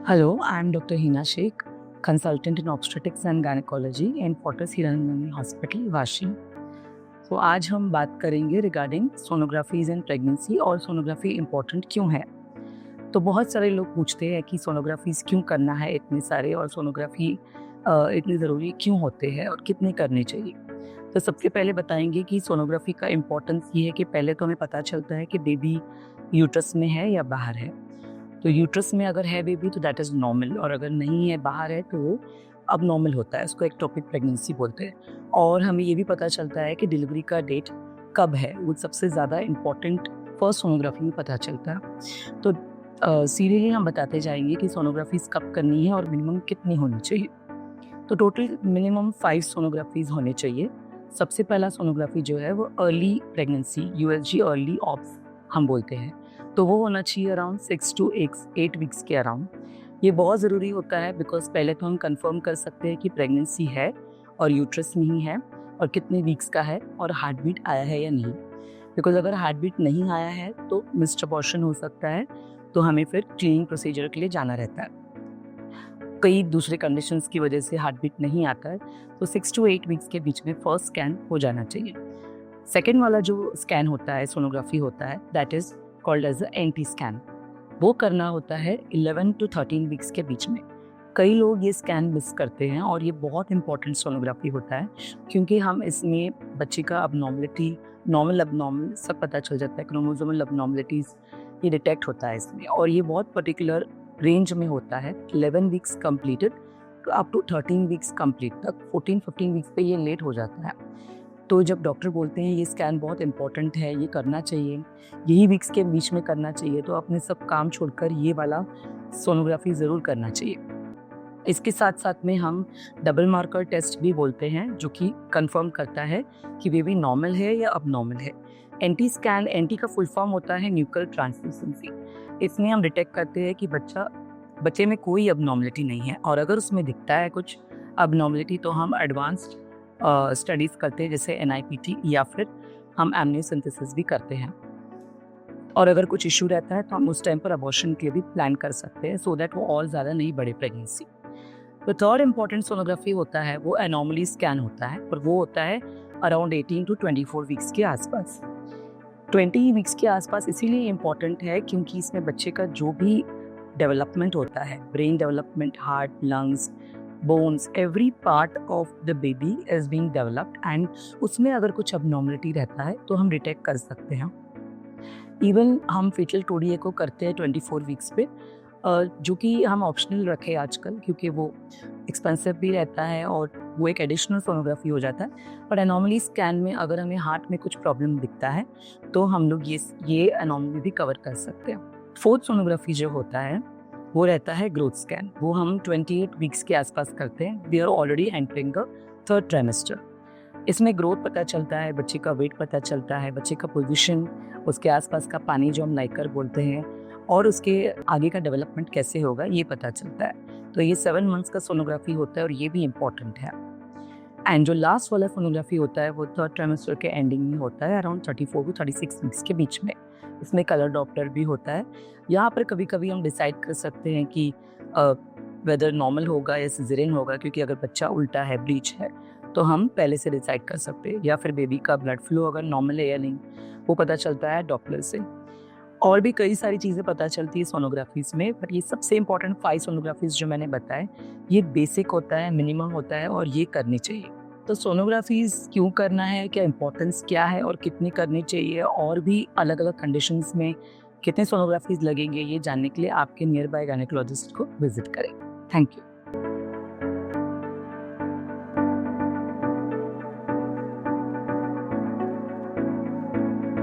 Hello, I'm Dr. Hina Sheikh, consultant in obstetrics and gynecology in Fortis Hiranandani Hospital, Vashi. तो आज हम बात करेंगे रिगार्डिंग सोनोग्राफीज इन प्रेगनेंसी और सोनोग्राफी इम्पोर्टेंट क्यों है। तो बहुत सारे लोग पूछते हैं कि सोनोग्राफीज क्यों करना है इतने सारे, और सोनोग्राफी इतनी ज़रूरी क्यों होते हैं और कितने करने चाहिए। तो सबसे पहले बताएंगे कि सोनोग्राफी का इम्पोर्टेंस ये है कि पहले तो हमें पता चलता है कि बेबी यूट्रस में है या बाहर है। तो यूट्रस में अगर है बेबी तो दैट इज़ नॉर्मल, और अगर नहीं है, बाहर है, तो वो अब नॉर्मल होता है। इसको एक्टोपिक प्रेगनेंसी बोलते हैं। और हमें ये भी पता चलता है कि डिलीवरी का डेट कब है, वो सबसे ज़्यादा इम्पॉर्टेंट फर्स्ट सोनोग्राफी में पता चलता है। तो सीरियली हम बताते जाएंगे कि सोनोग्राफीज कब करनी है और मिनिमम कितनी होनी चाहिए। तो टोटल मिनिमम 5 सोनोग्राफीज होने चाहिए। सबसे पहला सोनोग्राफी जो है वो early pregnancy, USG early ops हम बोलते हैं, तो वो होना चाहिए अराउंड 6 to 8 वीक्स के अराउंड। ये बहुत ज़रूरी होता है बिकॉज पहले तो हम कंफर्म कर सकते हैं कि प्रेगनेंसी है और यूट्रस नहीं है और कितने वीक्स का है और हार्ट बीट आया है या नहीं। बिकॉज अगर हार्ट बीट नहीं आया है तो मिस्ड अबॉर्शन हो सकता है, तो हमें फिर क्लीनिंग प्रोसीजर के लिए जाना रहता है। कई दूसरे कंडीशंस की वजह से हार्ट बीट नहीं आता है, तो 6 to 8 वीक्स के बीच में फर्स्ट स्कैन हो जाना चाहिए। सेकेंड वाला जो स्कैन होता है, सोनोग्राफी होता है, that is called as a anti scan. वो करना होता है 11 to 13 वीक्स के बीच में। कई लोग ये स्कैन मिस करते हैं और ये बहुत इंपॉर्टेंट सोनोग्राफी होता है, क्योंकि हम इसमें बच्चे का अबनॉर्मलिटी, नॉर्मल अबनॉर्मल सब पता चल जाता है। क्रोमोसोमल अबनॉर्मलिटीज ये डिटेक्ट होता है इसमें, और ये बहुत पर्टिकुलर रेंज में होता है। 11 वीक्स कंप्लीटेड तो अप टू 13 वीक्स कंप्लीट तक। 14-15 वीक्स पे ये लेट हो जाता है। तो जब डॉक्टर बोलते हैं ये स्कैन बहुत इंपॉर्टेंट है, ये करना चाहिए, यही वीक्स के बीच में करना चाहिए, तो अपने सब काम छोड़कर ये वाला सोनोग्राफी ज़रूर करना चाहिए। इसके साथ साथ में हम डबल मार्कर टेस्ट भी बोलते हैं, जो कि कंफर्म करता है कि बेबी नॉर्मल है या अब नॉर्मल है। एंटी स्कैन, एंटी का फुल फॉर्म होता है न्यूक्लियर ट्रांसल्यूसेंसी। इसमें हम डिटेक्ट करते हैं कि बच्चे में कोई अबनॉर्मलिटी नहीं है, और अगर उसमें दिखता है कुछ अबनॉर्मलिटी तो हम एडवांस्ड स्टडीज़ करते हैं, जैसे NIPT, या फिर हम एमनियोसेंथेसिस भी करते हैं। और अगर कुछ इशू रहता है तो हम उस टाइम पर अबॉर्शन के भी प्लान कर सकते हैं, सो दैट वो और ज़्यादा नहीं बढ़े प्रेगनेंसी। तो थर्ड इम्पॉर्टेंट सोनोग्राफी होता है वो एनॉमली स्कैन होता है, और वो होता है अराउंड 18 to 24 वीक्स के आसपास। 20 वीक्स के आसपास इसीलिए इम्पॉर्टेंट है क्योंकि इसमें बच्चे का जो भी डेवलपमेंट होता है, brain development, heart, lungs, bones, every part of the baby is being developed, and उसमें अगर कुछ अबनॉर्मलिटी रहता है तो हम डिटेक्ट कर सकते हैं। इवन हम फीटल टोडिए को करते हैं 24 वीक्स पे, जो कि हम ऑप्शनल रखे आजकल, क्योंकि वो एक्सपेंसिव भी रहता है और वो एक एडिशनल सोनोग्राफी हो जाता है। पर एनॉमली स्कैन में अगर हमें हार्ट में कुछ प्रॉब्लम दिखता है तो हम लोग ये एनॉमली भी कवर कर सकते हैं। फोर्थ सोनोग्राफी जो होता है वो रहता है ग्रोथ स्कैन। वो हम 28 वीक्स के आसपास करते हैं। We are already entering the third trimester. इसमें ग्रोथ पता चलता है, बच्चे का वेट पता चलता है, बच्चे का पोजीशन, उसके आसपास का पानी जो हम लाइकर बोलते हैं, और उसके आगे का डेवलपमेंट कैसे होगा ये पता चलता है। तो ये 7 मंथ्स का सोनोग्राफी होता है और ये भी इम्पॉर्टेंट है। एंड जो लास्ट वाला सोनोग्राफी होता है वो थर्ड ट्राइमेस्टर के एंडिंग में होता है, अराउंड 34 to 36 वीक्स के बीच में। इसमें कलर डॉप्लर भी होता है। यहाँ पर कभी कभी हम डिसाइड कर सकते हैं कि वेदर नॉर्मल होगा या सिजेरियन होगा, क्योंकि अगर बच्चा उल्टा है, ब्लीच है, तो हम पहले से डिसाइड कर सकते हैं। या फिर बेबी का ब्लड फ्लो अगर नॉर्मल है या नहीं, वो पता चलता है डॉप्लर से। और भी कई सारी चीज़ें पता चलती है सोनोग्राफीज में, बट ये सबसे इंपॉर्टेंट 5 सोनोग्राफीज जो मैंने बताए, ये बेसिक होता है, मिनिमम होता है, और ये करनी चाहिए। तो सोनोग्राफीज क्यों करना है, क्या इंपॉर्टेंस क्या है और कितनी करनी चाहिए, और भी अलग अलग कंडीशंस में कितने सोनोग्राफीज लगेंगे, ये जानने के लिए आपके नियर बाय गायनेकोलॉजिस्ट को विजिट करें। Thank you.